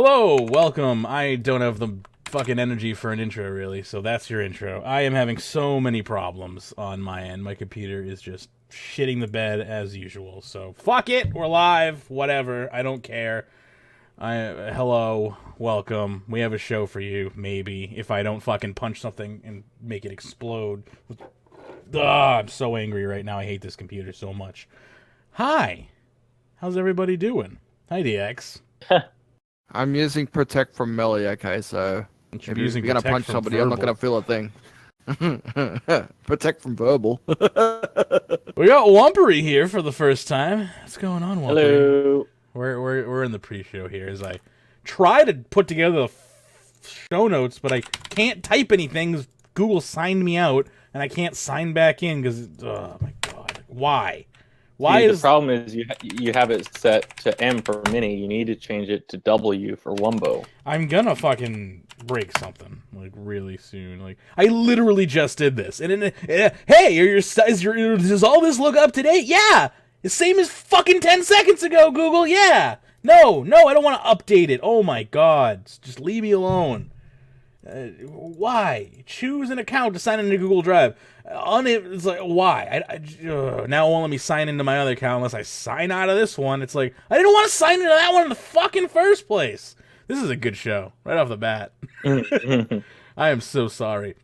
Hello, welcome. I don't have the fucking energy for an intro, really, so that's your intro. I am having so many problems on my end. My computer is just shitting the bed as usual, so fuck it, we're live, whatever, I don't care. Hello, welcome. We have a show for you, maybe, if I don't fucking punch something and make it explode. I'm so angry right now, I hate this computer so much. Hi, how's everybody doing? Hi, DX. I'm using Protect from Melee, okay, so if you're gonna punch somebody, I'm not gonna feel a thing. Protect from verbal. We got Wumpery here for the first time. What's going on, Wumpery? Hello. We're in the pre-show here as I try to put together the show notes, but I can't type anything. Google signed me out, and I can't sign back in because, oh my god, why? Why the problem is you have it set to M for mini. You need to change it to W for Wumbo. I'm gonna fucking break something like really soon. Like I literally just did this, and hey, does all this look up to date? Yeah, the same as fucking 10 seconds ago. Google, yeah. No, I don't want to update it. Oh my god, just leave me alone. Why? Choose an account to sign into Google Drive. It's like, why? Now it won't let me sign into my other account unless I sign out of this one. It's like, I didn't want to sign into that one in the fucking first place. This is a good show, right off the bat. I am so sorry.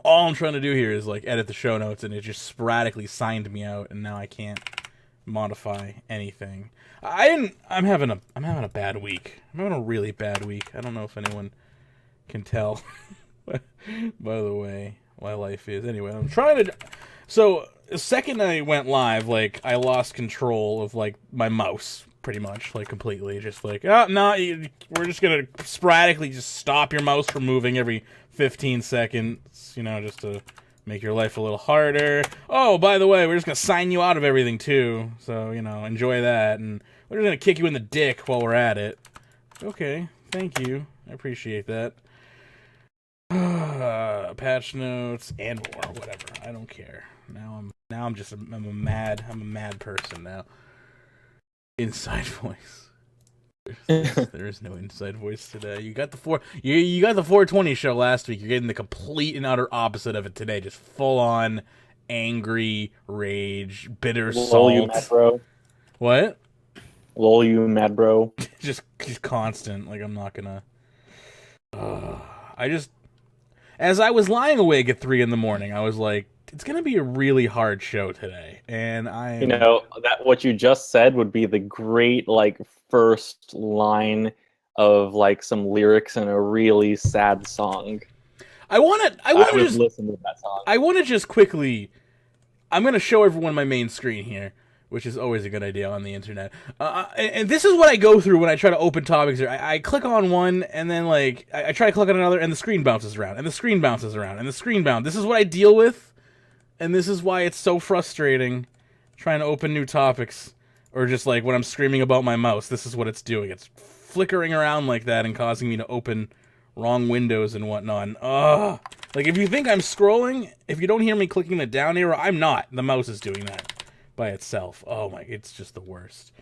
All I'm trying to do here is, like, edit the show notes, and it just sporadically signed me out, and now I can't modify anything. I'm having a bad week. I'm having a really bad week. I don't know if anyone can tell by the way my life is. Anyway, I'm trying to. So the second I went live, like I lost control of like my mouse, pretty much, like completely. Just like, oh no, we're just gonna sporadically just stop your mouse from moving every 15 seconds, you know, just to make your life a little harder. Oh, by the way, we're just gonna sign you out of everything too, so you know, enjoy that, and we're just gonna kick you in the dick while we're at it. Okay, thank you, I appreciate that. Patch notes and more, whatever. I don't care. Now I'm a mad person now. Inside voice. There is no inside voice today. You got the 420 show last week. You're getting the complete and utter opposite of it today. Just full on angry rage, bitter salt. Lol, you mad bro. What? Lol, you mad bro. just constant. Like I'm not gonna. As I was lying awake at 3 in the morning, I was like, it's going to be a really hard show today. And You know, that what you just said would be the great, like, first line of, like, some lyrics in a really sad song. I want to just listen to that song. I want to just quickly, I'm going to show everyone my main screen here, which is always a good idea on the internet. And this is what I go through when I try to open topics here. I click on one, and then, like, I try to click on another, and the screen bounces around, and the screen bounces around, and the screen bounces. This is what I deal with, and this is why it's so frustrating trying to open new topics, or just, like, when I'm screaming about my mouse, this is what it's doing. It's flickering around like that and causing me to open wrong windows and whatnot. And, like, if you think I'm scrolling, if you don't hear me clicking the down arrow, I'm not. The mouse is doing that by itself. Oh my, it's just the worst.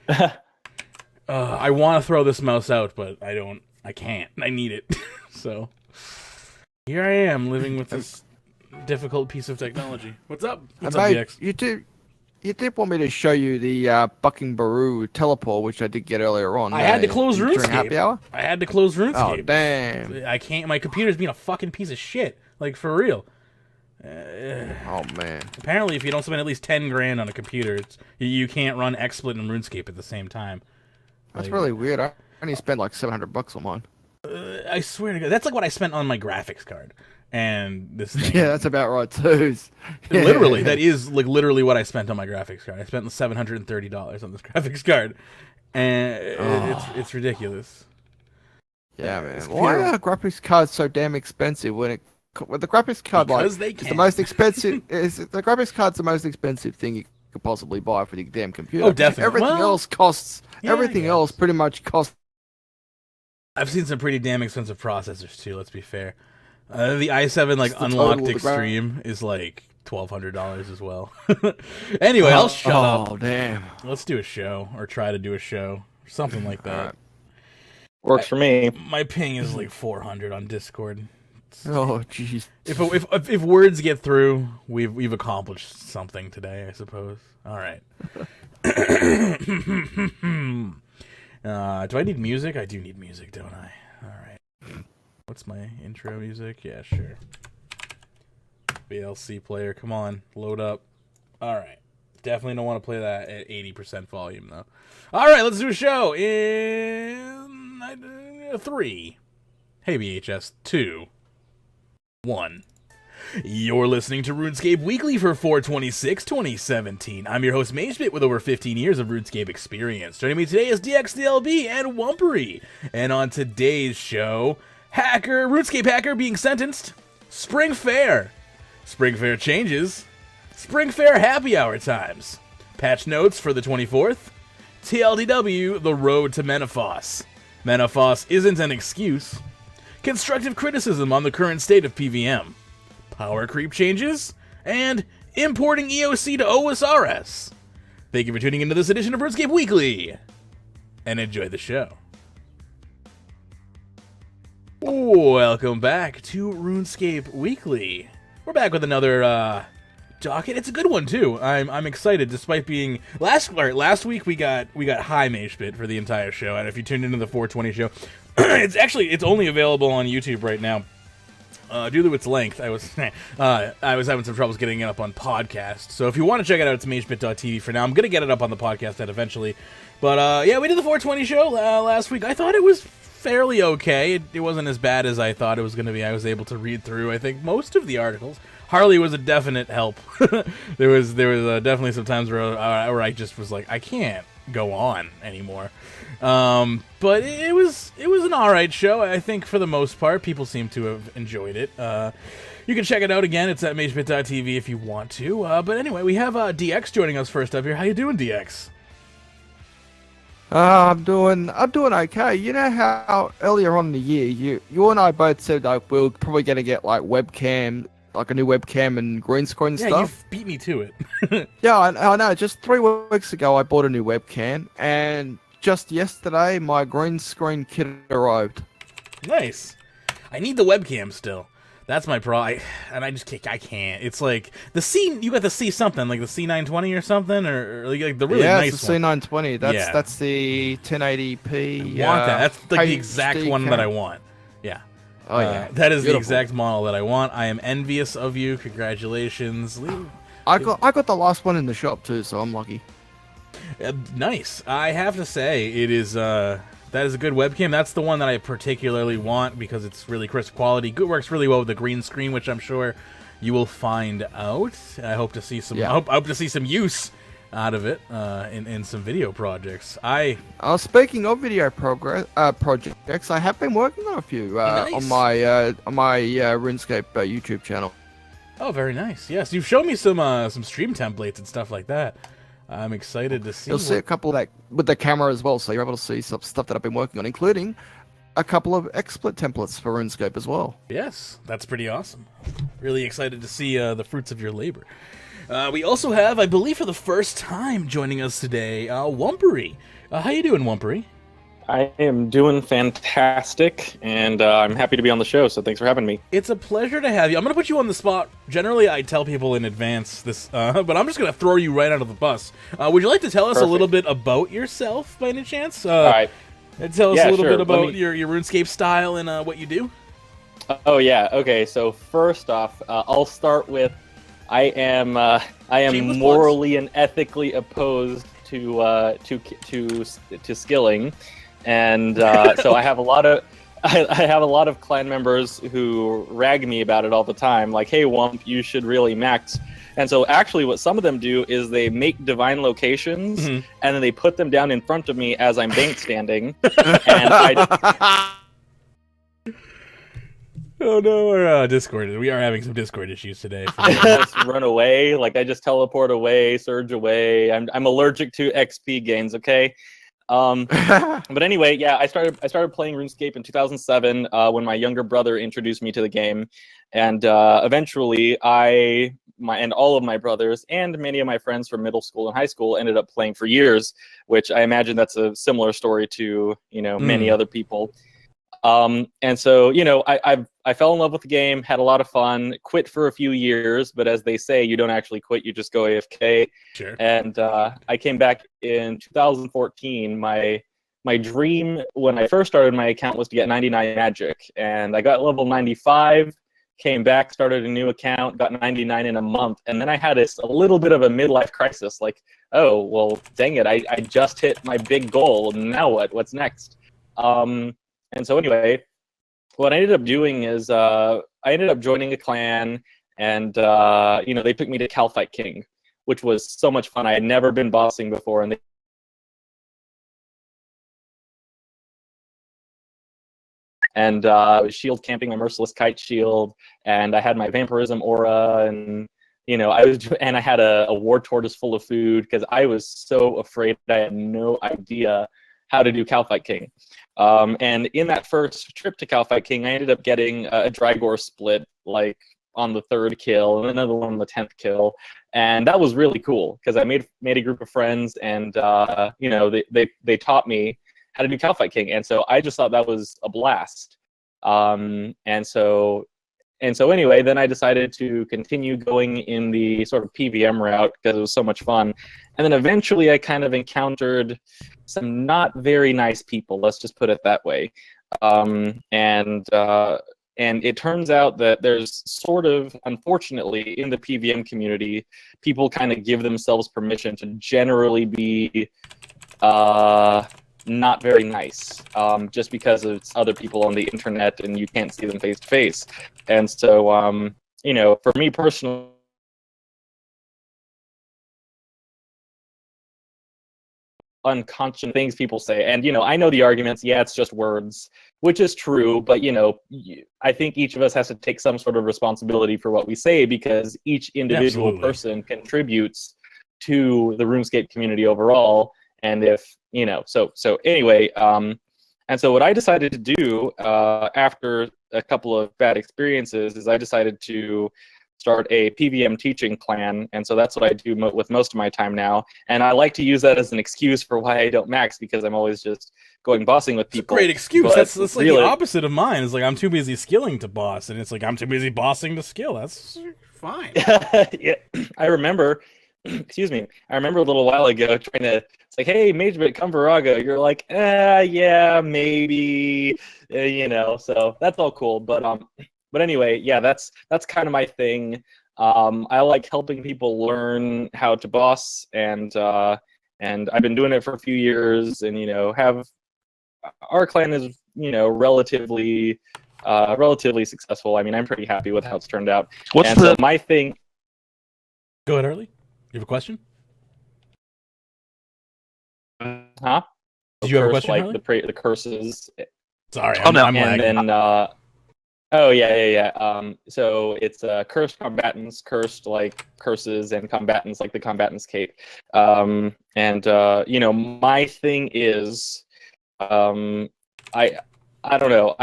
I want to throw this mouse out, but I can't. I need it. So here I am living with this difficult piece of technology. What's up? What's up, DX? You did want me to show you the Bucking-Baroo teleport, which I did get earlier on. I had to close RuneScape. During happy hour? I had to close RuneScape. Oh, damn. I can't. My computer's being a fucking piece of shit. Like, for real. Oh man! Apparently, if you don't spend at least 10 grand on a computer, you can't run XSplit and RuneScape at the same time. That's really weird. I only spent like $700 on mine. I swear to God, that's like what I spent on my graphics card. And this thing, yeah, that's about right too. Yeah. Literally, that is like literally what I spent on my graphics card. I spent $730 on this graphics card, and it's ridiculous. Yeah, man. Why are graphics cards so damn expensive when the graphics card because like is the most expensive the graphics card's the most expensive thing you could possibly buy for your damn computer. Oh, definitely. Everything else costs. Yeah, everything else pretty much costs. I've seen some pretty damn expensive processors too. Let's be fair. The i7 like unlocked extreme is like $1,200 as well. Anyway, I'll shut up. Oh damn! Let's do a show or try to do a show or something like that. Works for me. My ping is like 400 on Discord. Oh, jeez. If words get through, we've accomplished something today, I suppose. All right. Do I need music? I do need music, don't I? All right. What's my intro music? Yeah, sure. VLC player, come on, load up. All right. Definitely don't want to play that at 80% volume, though. All right, let's do a show in 3. Hey, VHS. 2. 1. You're listening to RuneScape Weekly for 4/26/2017. I'm your host, Magebit, with over 15 years of RuneScape experience. Joining me today is dxthelb and Wumpery. And on today's show, RuneScape Hacker being sentenced, Spring Fayre changes, Spring Fayre happy hour times, patch notes for the 24th, TLDW, the road to Menaphos. Menaphos isn't an excuse, constructive criticism on the current state of PVM, power creep changes, and importing EOC to OSRS. Thank you for tuning into this edition of RuneScape Weekly, and enjoy the show. Welcome back to RuneScape Weekly. We're back with another docket. It's a good one too. I'm excited, despite being last week we got high Magebit for the entire show, and if you tuned into the 420 show, it's only available on YouTube right now. Due to its length, I was having some troubles getting it up on podcast. So if you want to check it out, it's magebit.tv for now. I'm gonna get it up on the podcast eventually. But yeah, we did the 420 show last week. I thought it was fairly okay. It wasn't as bad as I thought it was gonna be. I was able to read through, I think, most of the articles. Harley was a definite help. there was definitely some times where I just was like, I can't go on anymore. But it was an alright show. I think for the most part, people seem to have enjoyed it. You can check it out again. It's at magebit.tv if you want to. But anyway, we have DX joining us first up here. How you doing, DX? I'm doing okay. You know how earlier on in the year, you and I both said like we were probably gonna get like webcam, like a new webcam and green screen stuff. Yeah, you beat me to it. Yeah, I know. Just 3 weeks ago, I bought a new webcam, and just yesterday, my green screen kit arrived. Nice. I need the webcam still. That's my problem. I can't. It's like the C. You got the C something like the C920 or something, or like the really nice it's the C920. That's the 1080p. I want that. That's like the exact one cam. that I want. Yeah. Oh yeah. That is the exact model that I want. I am envious of you. Congratulations. I got the last one in the shop too, so I'm lucky. Nice. I have to say, it is that is a good webcam. That's the one that I particularly want because it's really crisp quality. Good, works really well with the green screen, which I'm sure you will find out. I hope to see some. Yeah. I hope to see some use out of it in some video projects. Speaking of video projects, I have been working on a few nice. on my RuneScape YouTube channel. Oh, very nice. Yes, you've shown me some stream templates and stuff like that. I'm excited to see. You'll see a couple like with the camera as well, so you're able to see some stuff that I've been working on, including a couple of XSplit templates for RuneScape as well. Yes, that's pretty awesome. Really excited to see the fruits of your labor. We also have, I believe for the first time joining us today, Wumpery. How you doing, Wumpery? I am doing fantastic, and I'm happy to be on the show, so thanks for having me. It's a pleasure to have you. I'm going to put you on the spot. Generally, I tell people in advance this, but I'm just going to throw you right out of the bus. Would you like to tell us a little bit about yourself, by any chance? All right. Tell us a little bit about your RuneScape style and what you do. Oh, yeah. Okay, so first off, I'll start with I am morally and ethically opposed to skilling. And so I have a lot of clan members who rag me about it all the time, like, "Hey, Wump, you should really max." And so actually, what some of them do is they make divine locations, and then they put them down in front of me as I'm bank standing, and Oh no, our Discord. We are having some Discord issues today. I just run away, like I just teleport away, surge away. I'm allergic to XP gains. Okay. But anyway, yeah, I started playing RuneScape in 2007 when my younger brother introduced me to the game, and eventually I and all of my brothers and many of my friends from middle school and high school ended up playing for years, which I imagine that's a similar story to, you know, many other people. And so, you know, I fell in love with the game, had a lot of fun, quit for a few years, but as they say, you don't actually quit, you just go AFK. Sure. And I came back in 2014. My dream when I first started my account was to get 99 magic, and I got level 95, came back, started a new account, got 99 in a month, and then I had a little bit of a midlife crisis, like, oh, well, dang it, I just hit my big goal, and now what? What's next? And so anyway, what I ended up doing is I ended up joining a clan, and you know, they took me to Calfight King, which was so much fun. I had never been bossing before, and I was shield camping my merciless kite shield, and I had my vampirism aura, and you know, I had a war tortoise full of food because I was so afraid. I had no idea how to do Calfight King. And in that first trip to Calfight King, I ended up getting a Drygore split, like on the 3rd kill, and another one on the 10th kill, and that was really cool because I made a group of friends, and you know, they taught me how to do Calfight King, and so I just thought that was a blast. And so anyway, then I decided to continue going in the sort of PVM route because it was so much fun. And then eventually I kind of encountered some not very nice people, let's just put it that way. And it turns out that there's sort of, unfortunately, in the PVM community, people kind of give themselves permission to generally be not very nice, just because it's other people on the internet and you can't see them face to face. And so, you know, for me personally, unconscious things people say, and you know, I know the arguments, yeah, it's just words, which is true, but you know, I think each of us has to take some sort of responsibility for what we say, because each individual person contributes to the RuneScape community overall. And if you know, so anyway, and so what I decided to do after a couple of bad experiences is I decided to start a PVM teaching clan, and so that's what I do with most of my time now. And I like to use that as an excuse for why I don't max, because I'm always just going bossing with people. It's a great excuse. That's like really the opposite of mine. It's like I'm too busy skilling to boss, and it's like I'm too busy bossing to skill. That's fine. Yeah, I remember. Excuse me. I remember a little while ago trying to. It's like, hey, Magebit, come Virago. You're like, yeah, maybe, you know. So that's all cool, but anyway, yeah, that's kind of my thing. I like helping people learn how to boss, and I've been doing it for a few years, and you know, our clan is, you know, relatively successful. I mean, I'm pretty happy with how it's turned out. So my thing? Go ahead, Harley. You have a question? Huh? Did you have a question, like Harley? the curses. Sorry, I'm lagging. And then oh yeah. So it's cursed combatants, cursed like curses, and combatants like the combatants cape. And you know, my thing is, I don't know.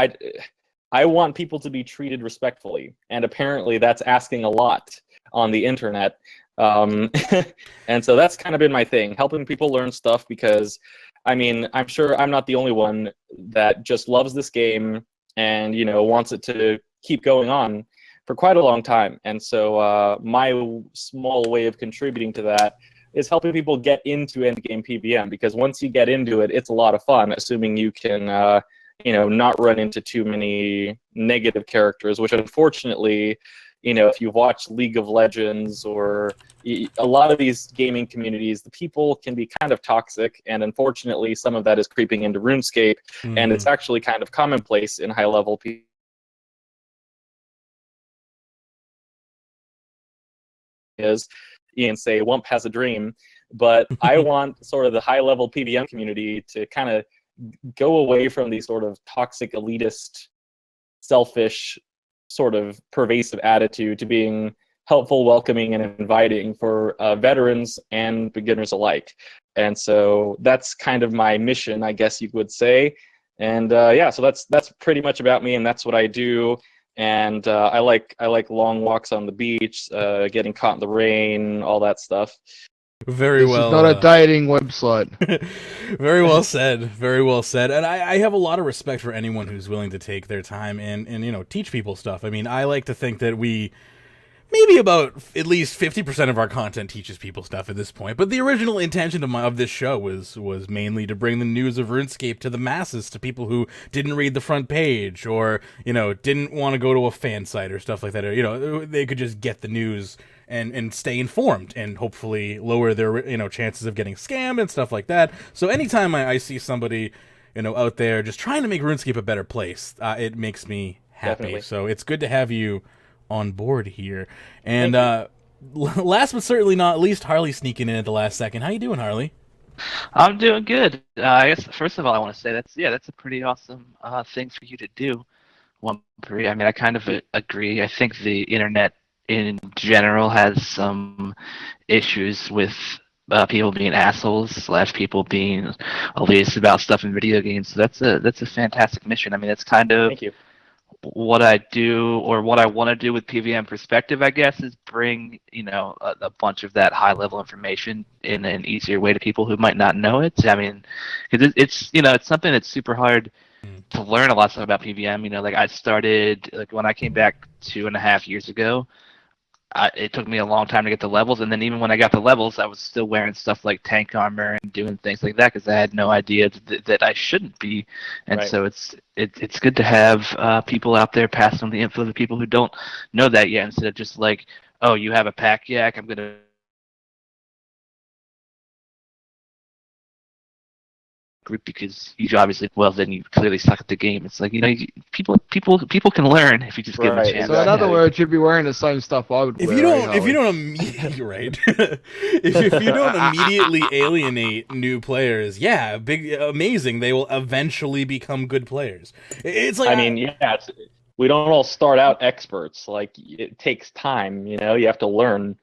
I want people to be treated respectfully, and apparently that's asking a lot on the internet. And so that's kind of been my thing, helping people learn stuff, because I mean, I'm sure I'm not the only one that just loves this game and, you know, wants it to keep going on for quite a long time. And so my small way of contributing to that is helping people get into endgame PVM, because once you get into it, it's a lot of fun, assuming you can, you know, not run into too many negative characters, which unfortunately, you know, if you watch League of Legends or a lot of these gaming communities, the people can be kind of toxic, and unfortunately some of that is creeping into RuneScape, and it's actually kind of commonplace in high-level people. Is Ian say Wump has a dream, but I want sort of the high-level PVM community to kind of go away from these sort of toxic, elitist, selfish, sort of pervasive attitude to being helpful, welcoming, and inviting for veterans and beginners alike. And so that's kind of my mission, I guess you would say. And yeah, so that's pretty much about me, and that's what I do. and I like long walks on the beach, getting caught in the rain, all that stuff. Very This well. is not a dating website. Very well said. Very well said. And I have a lot of respect for anyone who's willing to take their time and teach people stuff. I mean, I like to think that maybe about at least 50% of our content teaches people stuff at this point. But the original intention of this show was mainly to bring the news of RuneScape to the masses, to people who didn't read the front page or, didn't want to go to a fan site or stuff like that. Or, they could just get the news and stay informed and hopefully lower their, chances of getting scammed and stuff like that. So anytime I see somebody, out there just trying to make RuneScape a better place, it makes me happy. Definitely. So it's good to have you on board here. And last but certainly not least, Harley sneaking in at the last second. How you doing, Harley? I'm doing good. I guess first of all, I want to say that's a pretty awesome thing for you to do. I mean, I kind of agree. I think the internet in general has some issues with people being assholes / people being elitist about stuff in video games. So that's a fantastic mission. I mean, that's kind of Thank you. what I do, or what I want to do with PVM Perspective, I guess, is bring a bunch of that high level information in an easier way to people who might not know it. I mean, because it's something that's super hard to learn a lot of stuff about PVM. Like I started when I came back 2.5 years ago. It took me a long time to get the levels, and then even when I got the levels, I was still wearing stuff like tank armor and doing things like that because I had no idea that I shouldn't be. And Right. so it's good to have people out there pass on the info to people who don't know that yet, instead of just like, oh, you have a pack yak, I'm gonna group because you obviously then you clearly suck at the game. It's like people can learn if you just give them a Right, chance. So in other words, you'd be wearing the same stuff I would If wear. you don't, Harley? if you don't immediately, right? if you don't immediately alienate new players, yeah, amazing. They will eventually become good players. It's like I mean, yeah, we don't all start out experts. Like it takes time. You have to learn.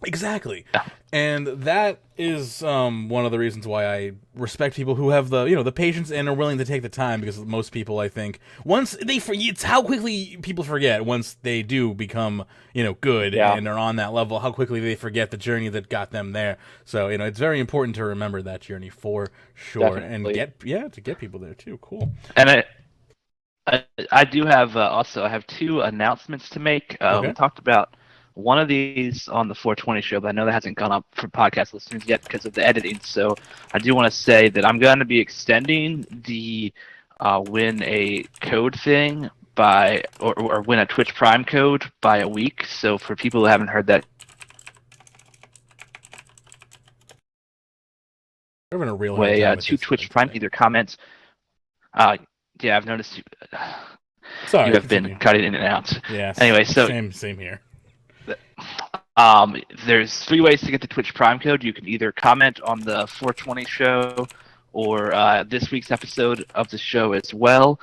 exactly, and that is one of the reasons why I respect people who have the patience and are willing to take the time, because most people, I think, once it's how quickly people forget once they do become good and are on that level, how quickly they forget the journey that got them there. So it's very important to remember that journey for sure. Definitely. And to get people there too. Cool. And I do have I have 2 announcements to make. Okay. We talked about one of these on the 420 show, but I know that hasn't gone up for podcast listeners yet because of the editing. So I do want to say that I'm going to be extending the win a code thing by or win a Twitch Prime code by a week. So for people who haven't heard that, We're having a real way hard time with to this Twitch thing Prime, today. either comment. Yeah, I've noticed Sorry, you have continue. been cutting in and out. Yeah. Anyway, so same here. There's 3 ways to get the Twitch Prime code. You can either comment on the 420 show or this week's episode of the show as well.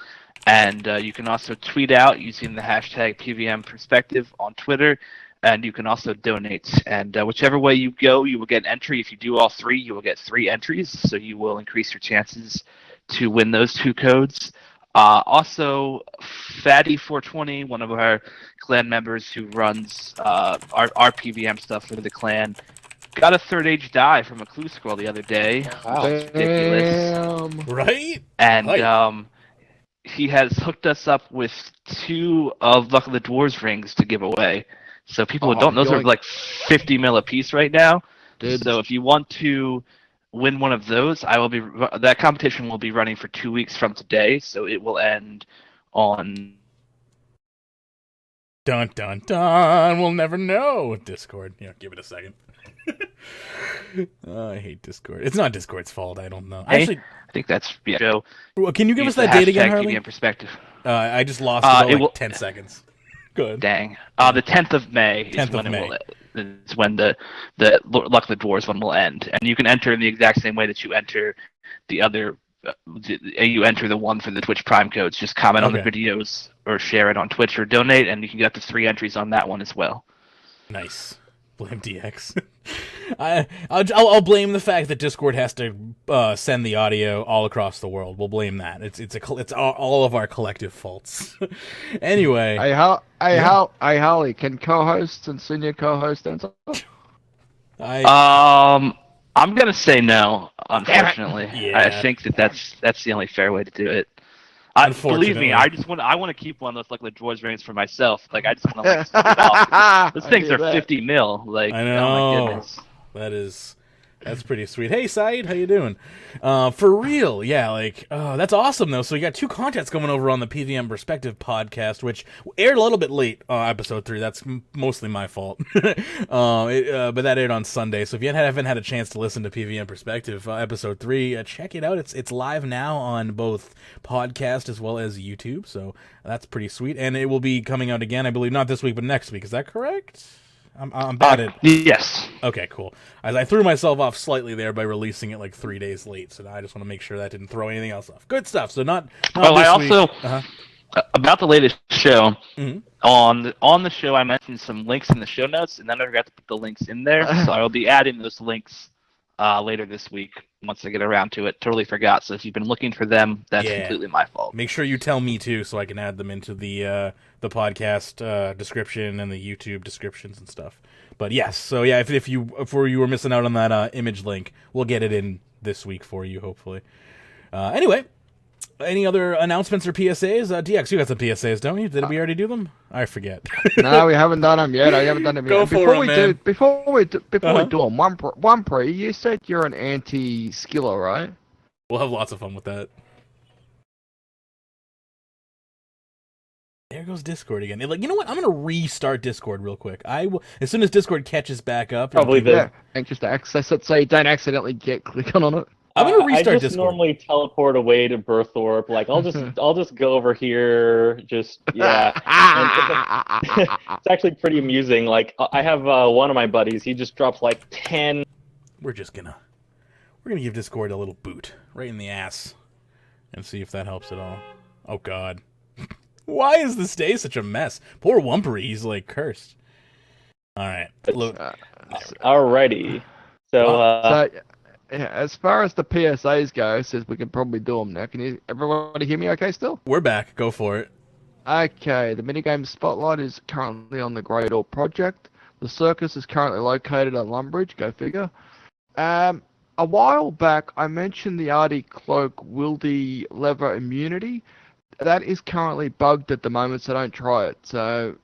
And you can also tweet out using the hashtag PVM Perspective on Twitter. And you can also donate. And whichever way you go, you will get an entry. If you do all 3, you will get 3 entries. So you will increase your chances to win those 2 codes. Also, Fatty420, one of our clan members who runs our PVM stuff for the clan, got a 3rd age die from a clue scroll the other day. Wow. Which is ridiculous. Damn. Right? And Right. he has hooked us up with 2 of Luck of the Dwarves rings to give away. So people who don't know, those are like 50 mil a piece right now. Dude. So if you want to win one of those, that competition will be running for 2 weeks from today. So it will end on Dun dun dun. We'll never know. Discord. Give it a second. I hate Discord. It's not Discord's fault. I don't know. Actually, I think that's show. well, can you give us Use the that date again, hashtag Harley? PVM Perspective. I just lost about it will- 10 seconds. Good. Dang. The 10th of May is 10th when of it May. will. Is when the Luck of the Dwarves one will end, and you can enter in the exact same way that you enter the other. You enter the one for the Twitch Prime codes. Just comment on the Okay. videos or share it on Twitch or donate, and you can get up to 3 entries on that one as well. Nice. blame DX. I'll blame the fact that Discord has to send the audio all across the world. We'll blame that. It's all of our collective faults. Anyway, Hey, Harley, can co-hosts and senior co-hosts answer? I'm gonna say no. Unfortunately, Yeah. I think that's the only fair way to do it. Believe me, I want to keep one of those like the droids rings for myself. Like I just want to like sell it off. Those things are 50 mil. Like I know. Oh my goodness. That's pretty sweet. Hey, Saeed, how you doing? For real, yeah, like, that's awesome, though. So we got 2 contents coming over on the PVM Perspective podcast, which aired a little bit late, episode 3. That's mostly my fault. But that aired on Sunday. So if you haven't had a chance to listen to PVM Perspective, episode 3, check it out. It's live now on both podcast as well as YouTube, so that's pretty sweet. And it will be coming out again, I believe, not this week, but next week. Is that correct? I'm bad at... Yes. Okay, cool. I threw myself off slightly there by releasing it like 3 days late, so now I just want to make sure that didn't throw anything else off. Good stuff. So not Well, this I also week. about the latest show. Mm-hmm. On the show, I mentioned some links in the show notes, and then I forgot to put the links in there. So I will be adding those links later this week once I get around to it. Totally forgot. So if you've been looking for them, that's completely my fault. Make sure you tell me too, so I can add them into the podcast description and the YouTube descriptions and stuff. But yes, so yeah, if you were missing out on that image link, we'll get it in this week for you, hopefully. Anyway, any other announcements or PSAs? DX, you got some PSAs, don't you? Did we already do them? I forget. No, we haven't done them yet. I haven't done them yet. Before we do them, one pre, you said you're an anti-skiller, right? We'll have lots of fun with that. There goes Discord again. Like, you know what? I'm gonna restart Discord real quick. I will, as soon as Discord catches back up. Probably the anxious to access it, so you don't accidentally get clicking on it. I'm gonna restart I just Discord. normally teleport away to Birthorpe. Like I'll just go over here. Just yeah. It's actually pretty amusing. Like I have one of my buddies. He just drops like 10. We're gonna give Discord a little boot right in the ass, and see if that helps at all. Oh God. Why is this day such a mess? Poor Wumpery, he's like cursed. Alright. Alrighty. So, yeah, as far as the PSAs go, says we can probably do them now. Can everybody hear me okay still? We're back. Go for it. Okay, the minigame spotlight is currently on the Great Orb project. The circus is currently located at Lumbridge, go figure. A while back, I mentioned the Ardy Cloak Wildy Lever immunity. That is currently bugged at the moment, so don't try it. So,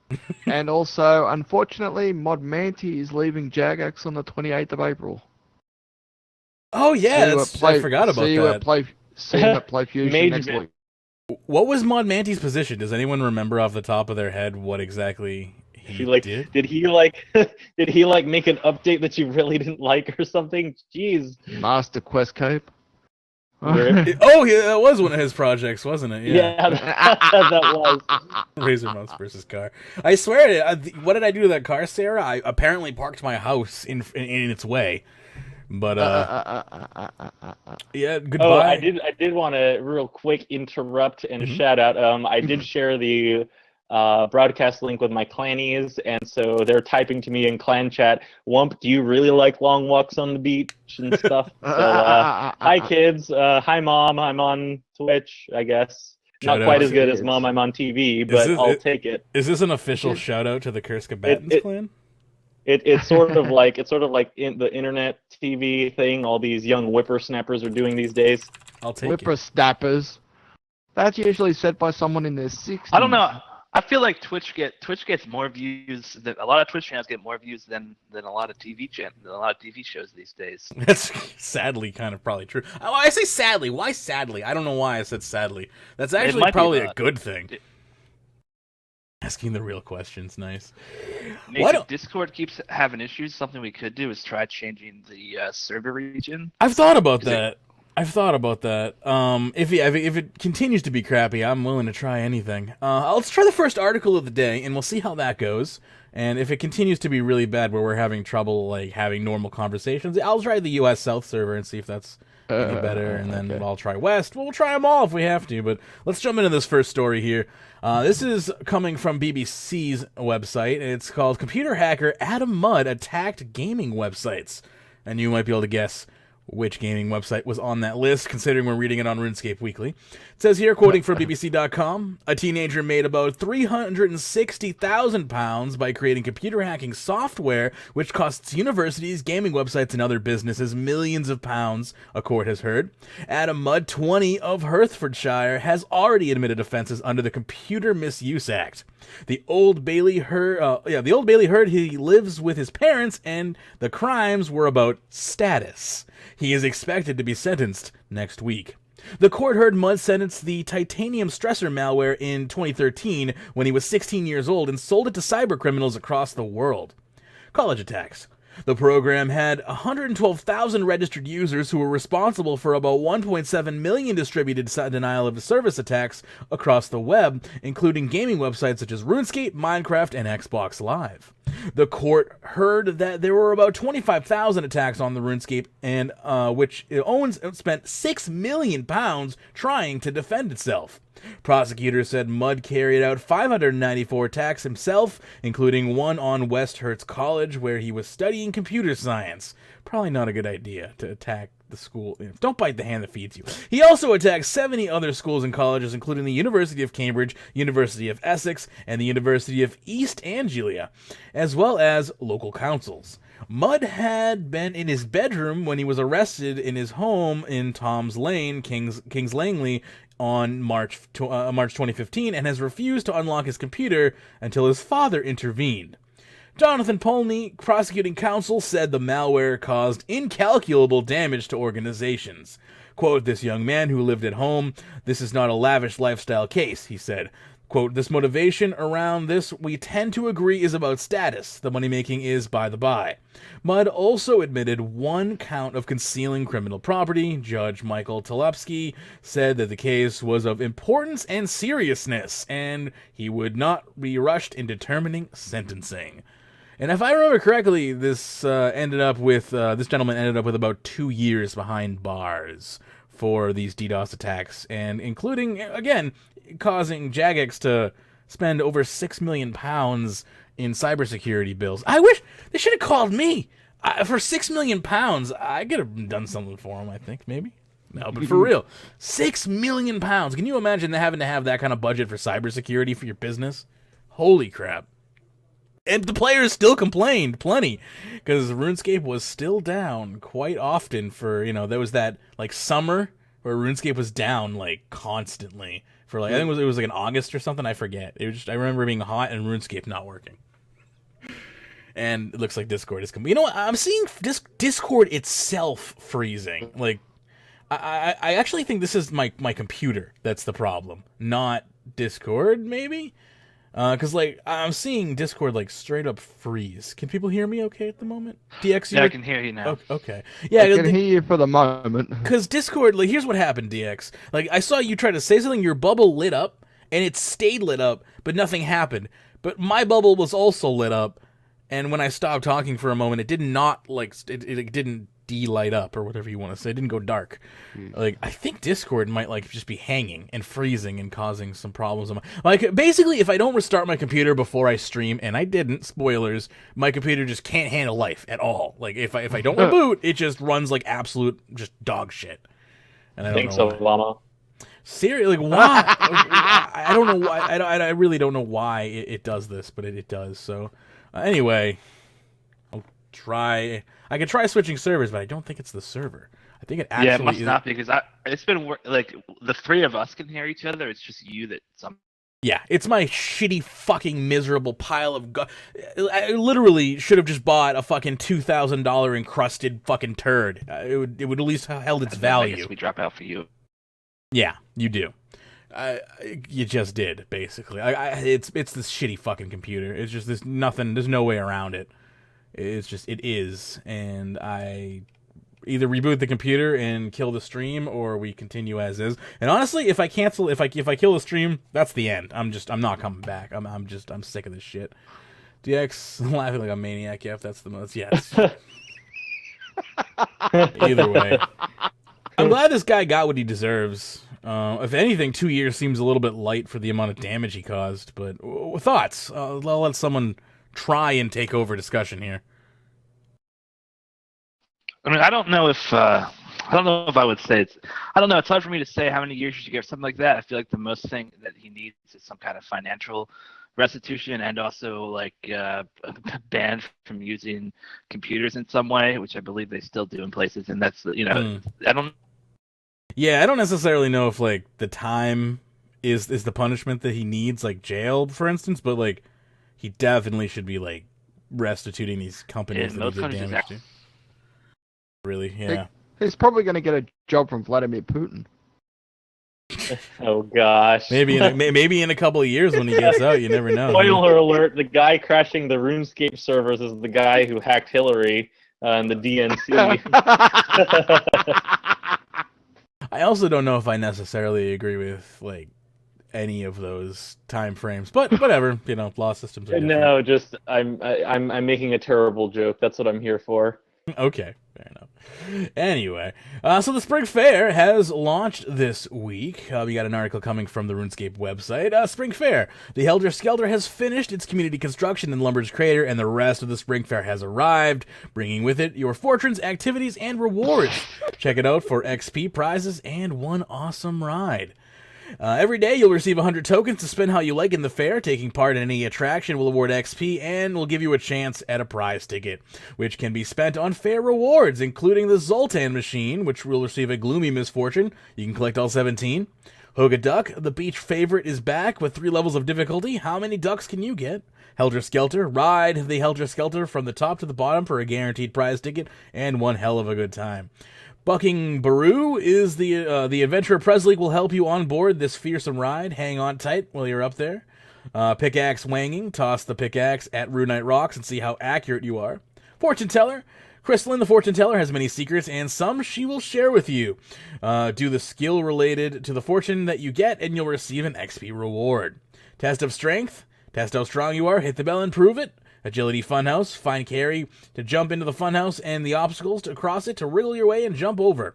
and also, unfortunately, Mod Manti is leaving Jagex on the 28th of April. Oh yeah, I forgot about that. See you at Play Fusion next week. What was Mod Manti's position? Does anyone remember off the top of their head what exactly he did? Did he like make an update that you really didn't like or something? Jeez. Master Quest Cape. Oh, yeah, that was one of his projects, wasn't it? Yeah, that was. Razor Mouse versus car. I swear, what did I do to that car, Sarah? I apparently parked my house in its way. But yeah, goodbye. Oh, I did want to real quick interrupt and shout out. I did share the broadcast link with my clannies, and so they're typing to me in clan chat, "Wump, do you really like long walks on the beach and stuff?" So, hi kids, hi mom, I'm on Twitch, I guess. Not quite as good as mom, I'm on TV, but I'll take it. Is this an official shout out to the Curse Combatants clan? It's sort of like in the internet TV thing all these young whippersnappers are doing these days. I'll take whippersnappers. That's usually said by someone in their 60s. I don't know. I feel like Twitch gets more views. A lot of Twitch channels get more views than a lot of TV shows these days. That's sadly kind of probably true. Oh, I say sadly. Why sadly? I don't know why I said sadly. That's actually probably a good thing. Asking the real questions, nice. If Discord keeps having issues, something we could do is try changing the server region. I've thought about that. If it continues to be crappy, I'm willing to try anything. Let's try the first article of the day, and we'll see how that goes. And if it continues to be really bad, where we're having trouble like having normal conversations, I'll try the U.S. South server and see if that's Any better, and then okay. I'll try West. Well, we'll try them all if we have to, but let's jump into this first story here. This is coming from BBC's website, and it's called Computer Hacker Adam Mudd Attacked Gaming Websites. And you might be able to guess which gaming website was on that list, considering we're reading it on RuneScape Weekly. It says here, quoting from BBC.com, a teenager made about £360,000 by creating computer hacking software, which costs universities, gaming websites, and other businesses millions of pounds, a court has heard. Adam Mudd, 20, of Hertfordshire, has already admitted offences under the Computer Misuse Act. The Old Bailey heard he lives with his parents, and the crimes were about status. He is expected to be sentenced next week. The court heard Mudd sentenced the titanium stressor malware in 2013 when he was 16 years old and sold it to cybercriminals across the world. College attacks. The program had 112,000 registered users who were responsible for about 1.7 million distributed denial-of-service attacks across the web, including gaming websites such as RuneScape, Minecraft, and Xbox Live. The court heard that there were about 25,000 attacks on the RuneScape, and which it owns spent £6 million trying to defend itself. Prosecutors said Mudd carried out 594 attacks himself, including one on West Herts College, where he was studying computer science. Probably not a good idea to attack the school. Don't bite the hand that feeds you. He also attacked 70 other schools and colleges, including the University of Cambridge, University of Essex, and the University of East Anglia, as well as local councils. Mudd had been in his bedroom when he was arrested in his home in Tom's Lane, Kings Langley, on March 2015, and has refused to unlock his computer until his father intervened. Jonathan Polney, prosecuting counsel, said the malware caused incalculable damage to organizations. Quote, "This young man who lived at home, this is not a lavish lifestyle case," he said. Quote, "This motivation around this, we tend to agree, is about status. The money-making is by the by." Mudd also admitted one count of concealing criminal property. Judge Michael Telepsky said that the case was of importance and seriousness, and he would not be rushed in determining sentencing. And if I remember correctly, this gentleman ended up with about 2 years behind bars for these DDoS attacks, and including, again, causing Jagex to spend over £6 million in cybersecurity bills. I wish they should have called me. For £6 million, I could have done something for them, I think, maybe. No, but for real, £6 million. Can you imagine having to have that kind of budget for cybersecurity for your business? Holy crap. And the players still complained plenty, because RuneScape was still down quite often for, there was that, summer where RuneScape was down, constantly. For, I think it was in August or something, I forget. It was just, I remember being hot and RuneScape not working. And it looks like Discord is coming. You know what? I'm seeing Discord itself freezing. I actually think this is my computer that's the problem, not Discord, maybe? Because, I'm seeing Discord, straight up freeze. Can people hear me okay at the moment? DX, Yeah, I can hear you now. Okay. Yeah, I can hear you for the moment. Because Discord, here's what happened, DX. I saw you try to say something, your bubble lit up, and it stayed lit up, but nothing happened. But my bubble was also lit up, and when I stopped talking for a moment, it did not, it didn't de-light up, or whatever you want to say. It didn't go dark. I think Discord might, just be hanging and freezing and causing some problems. Basically, if I don't restart my computer before I stream, and I didn't, spoilers, my computer just can't handle life at all. If I don't reboot, it just runs like absolute just dog shit. And I don't Thanks, know why. Obama. Seriously, why? I don't know why. I really don't know why it does this, but it does. So, anyway, I'll try. I could try switching servers, but I don't think it's the server. I think it actually Yeah, it must is. not be, because it's been the three of us can hear each other. It's just you that some. Yeah, it's my shitty, fucking, miserable pile of I literally should have just bought a fucking $2,000 encrusted fucking turd. It would at least have held its I value. guess we drop out for you. Yeah, you do. You just did, basically. It's this shitty fucking computer. It's just there's no way around it. It's just, it is, and I either reboot the computer and kill the stream, or we continue as is. And honestly, if I kill the stream, that's the end. I'm not coming back. I'm sick of this shit. DX laughing like a maniac. Yeah, if that's the most, yes. Either way. I'm glad this guy got what he deserves. If anything, 2 years seems a little bit light for the amount of damage he caused. But thoughts? I'll let someone try and take over discussion here. I mean, I don't know if I would say it's. I don't know. It's hard for me to say how many years you should give something like that. I feel like the most thing that he needs is some kind of financial restitution and also like banned from using computers in some way, which I believe they still do in places. And that's I don't. Yeah, I don't necessarily know if like the time is the punishment that he needs, like jail, for instance. But like he definitely should be like restituting these companies that he did damage to. Really, yeah. He's probably going to get a job from Vladimir Putin. Oh gosh. Maybe in a couple of years when he gets out, you never know. Spoiler alert: the guy crashing the RuneScape servers is the guy who hacked Hillary in the DNC. I also don't know if I necessarily agree with like any of those time frames, but whatever. Law systems are different. No, just I'm making a terrible joke. That's what I'm here for. Okay, fair enough. Anyway, so the Spring Fair has launched this week. We got an article coming from the RuneScape website. Spring Fair. The Helter Skelter has finished its community construction in Lumbridge Crater, and the rest of the Spring Fair has arrived, bringing with it your fortunes, activities, and rewards. Check it out for XP prizes and one awesome ride. Every day you'll receive 100 tokens to spend how you like in the fair. Taking part in any attraction will award XP and will give you a chance at a prize ticket, which can be spent on fair rewards, including the Zoltan machine, which will receive a gloomy misfortune. You can collect all 17. Hoga Duck, the beach favorite, is back with 3 levels of difficulty. How many ducks can you get? Helter Skelter, ride the Helter Skelter from the top to the bottom for a guaranteed prize ticket and one hell of a good time. Bucking Baru is the adventurer Presley will help you on board this fearsome ride. Hang on tight while you're up there. Pickaxe wanging, toss the pickaxe at Runite rocks and see how accurate you are. Fortune Teller, Crystalline the Fortune Teller has many secrets and some she will share with you. Do the skill related to the fortune that you get and you'll receive an XP reward. Test of Strength, test how strong you are, hit the bell and prove it. Agility Funhouse, find carry to jump into the funhouse and the obstacles to cross it to wriggle your way and jump over.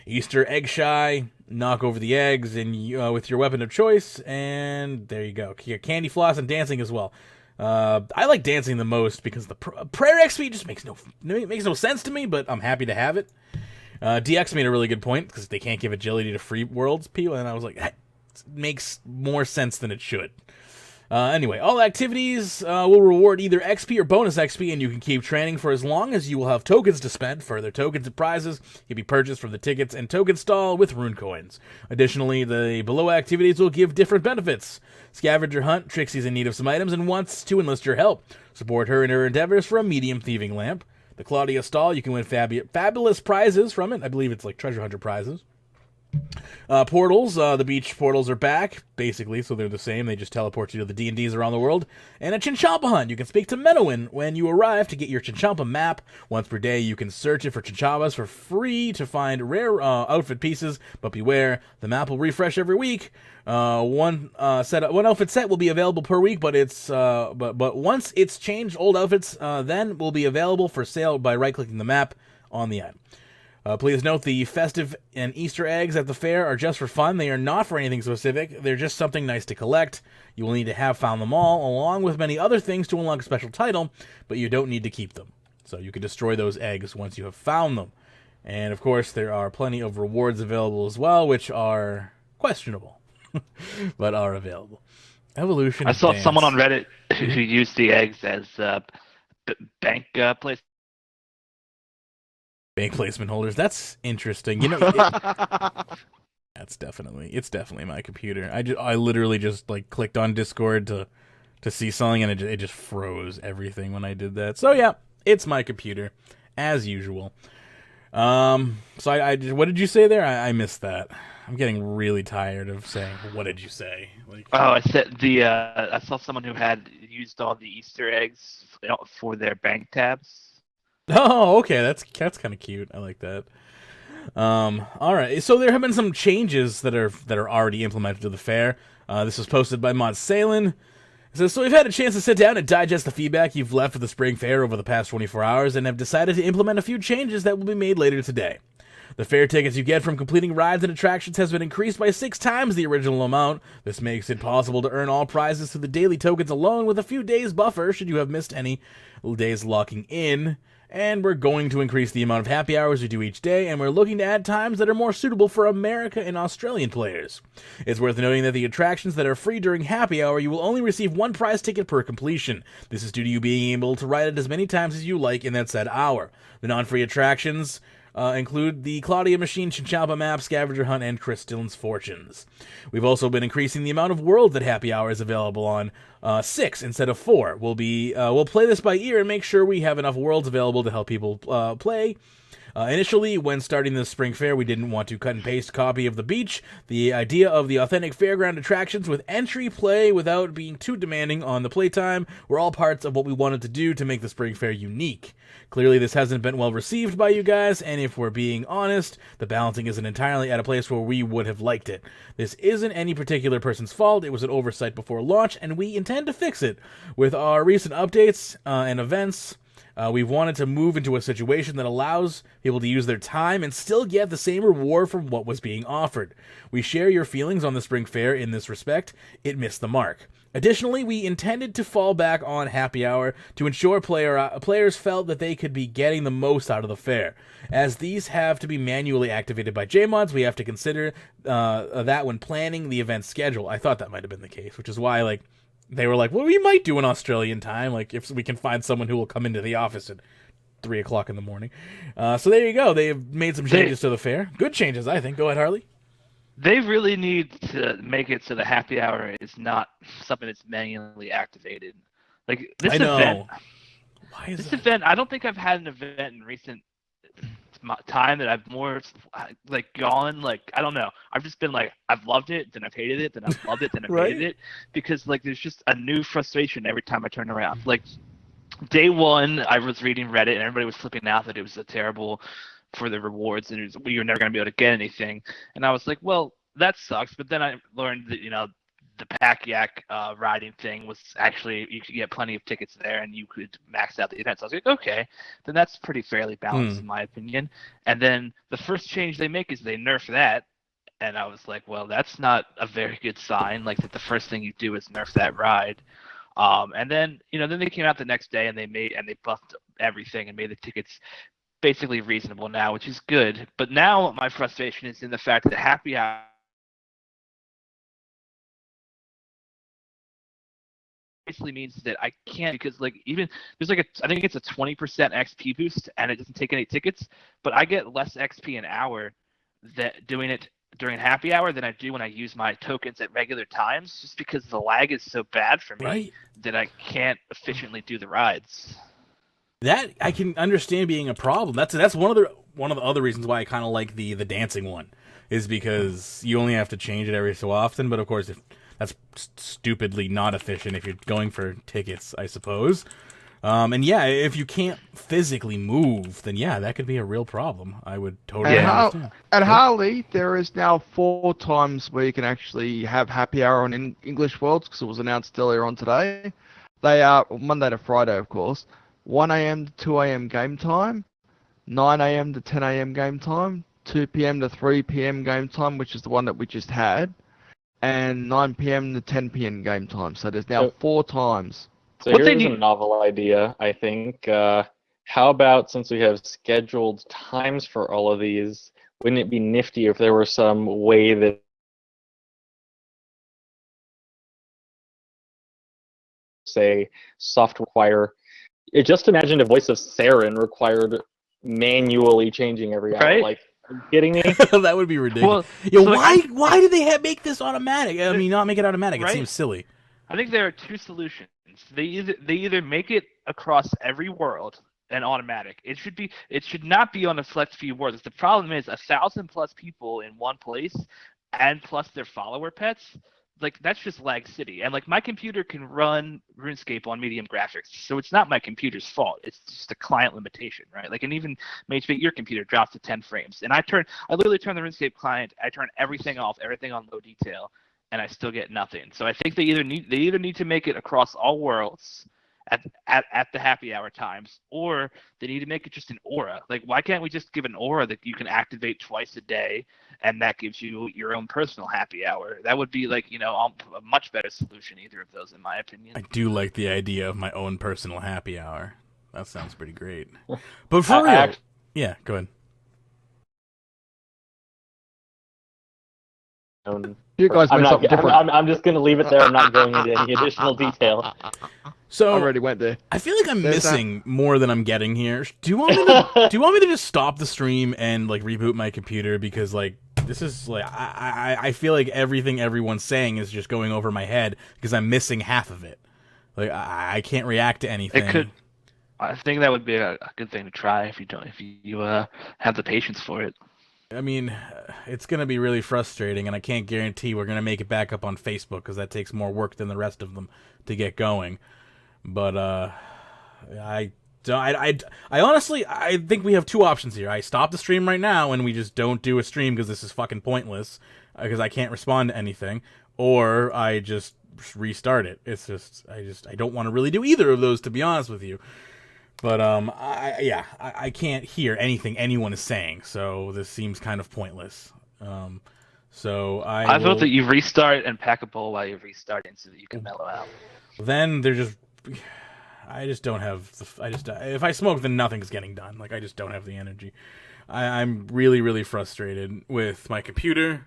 Easter Egg Shy, knock over the eggs and with your weapon of choice, and there you go. Candy Floss and dancing as well. I like dancing the most because the prayer XP just makes no sense to me, but I'm happy to have it. DX made a really good point because they can't give agility to free worlds people, and I was like, that makes more sense than it should. Anyway, all activities will reward either XP or bonus XP, and you can keep training for as long as you will have tokens to spend. Further tokens and prizes can be purchased from the tickets and token stall with rune coins. Additionally, the below activities will give different benefits. Scavenger Hunt, Trixie's in need of some items and wants to enlist your help. Support her in her endeavors for a medium thieving lamp. The Claudia stall, you can win fabulous prizes from it. I believe it's like treasure hunter prizes. Portals, the beach portals are back, basically, so they're the same. They just teleport you to the D&Ds around the world. And a Chinchompa hunt. You can speak to Menowin when you arrive to get your Chinchompa map. Once per day, you can search it for Chinchompas for free to find rare outfit pieces, but beware, the map will refresh every week. One outfit set will be available per week, but but once it's changed, old outfits then will be available for sale by right-clicking the map on the item. Please note the festive and Easter eggs at the fair are just for fun. They are not for anything specific. They're just something nice to collect. You will need to have found them all, along with many other things to unlock a special title, but you don't need to keep them. So you can destroy those eggs once you have found them. And of course, there are plenty of rewards available as well, which are questionable, but are available. Evolution. I saw dance. someone on Reddit who used the eggs as bank place. Bank placement holders. That's interesting. It's definitely my computer. I literally just like clicked on Discord to see something, and it just froze everything when I did that. So yeah, it's my computer as usual. So what did you say there? I missed that. I'm getting really tired of saying what did you say? I said I saw someone who had used all the Easter eggs for their bank tabs. Oh, okay, that's kind of cute. I like that. All right. So there have been some changes that are already implemented to the fair. This was posted by Mod Salin. It says, so we've had a chance to sit down and digest the feedback you've left for the Spring Fair over the past 24 hours and have decided to implement a few changes that will be made later today. The fare tickets you get from completing rides and attractions has been increased by 6 times the original amount. This makes it possible to earn all prizes through the daily tokens alone with a few days buffer should you have missed any days locking in. And we're going to increase the amount of happy hours we do each day, and we're looking to add times that are more suitable for America and Australian players. It's worth noting that the attractions that are free during happy hour, you will only receive 1 prize ticket per completion. This is due to you being able to ride it as many times as you like in that said hour. The non-free attractions include the Claudia Machine, Chinchapa Map, Scavenger Hunt, and Chris Dillon's Fortunes. We've also been increasing the amount of worlds that Happy Hour is available on, 6 instead of 4. We'll play this by ear and make sure we have enough worlds available to help people play. Initially, when starting the Spring Fair, we didn't want to cut and paste a copy of the beach. The idea of the authentic fairground attractions with entry play without being too demanding on the playtime were all parts of what we wanted to do to make the Spring Fair unique. Clearly, this hasn't been well received by you guys, and if we're being honest, the balancing isn't entirely at a place where we would have liked it. This isn't any particular person's fault. It was an oversight before launch, and we intend to fix it. With our recent updates and events, we've wanted to move into a situation that allows people to use their time and still get the same reward from what was being offered. We share your feelings on the Spring Fair in this respect. It missed the mark. Additionally, we intended to fall back on Happy Hour to ensure players felt that they could be getting the most out of the fair. As these have to be manually activated by JMods, we have to consider that when planning the event schedule. I thought that might have been the case, which is why they were like, well, we might do an Australian time, if we can find someone who will come into the office at 3 o'clock in the morning. So there you go. They've made some changes to the fair. Good changes, I think. Go ahead, Harley. They really need to make it so the happy hour is not something that's manually activated. This event. Why is this that? event? I don't think I've had an event in recent time that I've more gone. I don't know. I've just been I've loved it, then I've hated it, then I've loved it, then I've Right? hated it, because there's just a new frustration every time I turn around. Day one, I was reading Reddit and everybody was flipping out that it was a terrible for the rewards and you're never going to be able to get anything. And I was like, well, that sucks. But then I learned that, the Pack Yak riding thing was actually, you could get plenty of tickets there and you could max out the event. So I was like, okay, then that's pretty fairly balanced in my opinion. And then the first change they make is they nerf that. And I was like, well, that's not a very good sign. That the first thing you do is nerf that ride. And then, then they came out the next day and they buffed everything and made the tickets basically reasonable now, which is good. But now my frustration is in the fact that Happy Hour basically means that I can't, because even there's I think it's a 20% XP boost and it doesn't take any tickets, but I get less XP an hour that doing it during happy hour than I do when I use my tokens at regular times, just because the lag is so bad for me that I can't efficiently do the rides. That I can understand being a problem. That's one of the other reasons why I kind of like the dancing one, is because you only have to change it every so often. But of course, that's stupidly not efficient if you're going for tickets, I suppose. And yeah, if you can't physically move, then yeah, that could be a real problem. I would totally understand. At Harley, there is now 4 times where you can actually have happy hour on English Worlds, because it was announced earlier on today. They are Monday to Friday, of course. 1 a.m. to 2 a.m. game time, 9 a.m. to 10 a.m. game time, 2 p.m. to 3 p.m. game time, which is the one that we just had, and 9 p.m. to 10 p.m. game time. So there's now 4 times. So here's a novel idea, I think. How about, since we have scheduled times for all of these, wouldn't it be nifty if there were some way that, say, soft require... Just imagine a voice of Saren required manually changing every hour. Are you kidding me? That would be ridiculous. Why did they make this automatic? I mean, not make it automatic. It seems silly. I think there are 2 solutions. They either make it across every world and automatic. It should not be on a select few worlds. The problem is 1,000+ people in one place, and plus their follower pets. That's just lag city. And my computer can run RuneScape on medium graphics, so it's not my computer's fault. It's just a client limitation, right? And even Magebit, your computer drops to 10 frames. And I literally turn the RuneScape client, I turn everything off, everything on low detail, and I still get nothing. So I think they either need to make it across all worlds, at the happy hour times, or they need to make it just an aura. Like, why can't we just give an aura that you can activate twice a day, and that gives you your own personal happy hour? That would be like, a much better solution, either of those, in my opinion. I do like the idea of my own personal happy hour. That sounds pretty great. But for real, yeah, go ahead. You guys meant something different. I'm just going to leave it there. I'm not going into any additional detail. So I already went there. I feel like I'm missing more than I'm getting here. Do you want me to just stop the stream and like reboot my computer, because like this is like I feel like everything everyone's saying is just going over my head because I'm missing half of it. Like I can't react to anything. I think that would be a good thing to try if you have the patience for it. I mean, it's going to be really frustrating, and I can't guarantee we're going to make it back up on Facebook because that takes more work than the rest of them to get going. But I honestly think we have two options here. I stop the stream right now and we just don't do a stream because this is fucking pointless because I can't respond to anything, or I just restart it. It's just I don't want to really do either of those, to be honest with you. But I can't hear anything anyone is saying, so this seems kind of pointless. So I vote that you restart and pack a bowl while you're restarting so that you can mellow out. Then I just don't have if I smoke, then nothing's getting done. Like, I just don't have the energy. I'm really, really frustrated with my computer,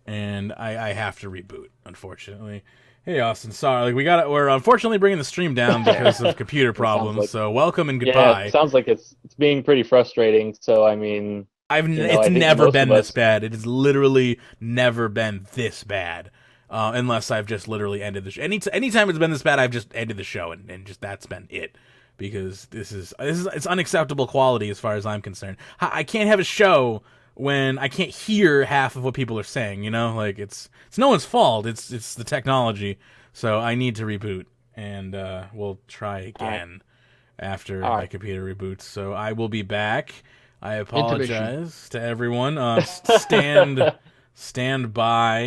and I have to reboot, unfortunately. Hey, Austin, sorry. Like, we're unfortunately bringing the stream down because of computer problems. So welcome and goodbye. Yeah, it sounds like it's being pretty frustrating. So I mean, it's never been this bad. It has literally never been this bad, unless I've just literally ended the show. Anytime it's been this bad, I've just ended the show, and just that's been it. Because it's unacceptable quality as far as I'm concerned. I can't have a show when I can't hear half of what people are saying, like it's no one's fault. It's the technology. So I need to reboot, and we'll try again after my computer reboots. So I will be back. I apologize to everyone. Stand by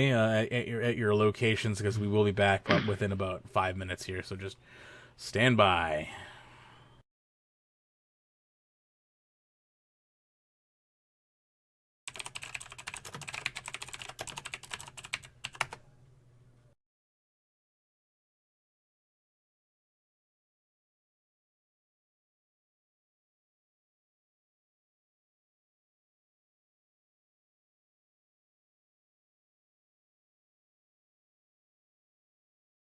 at your locations, because we will be back within about 5 minutes here. So just stand by.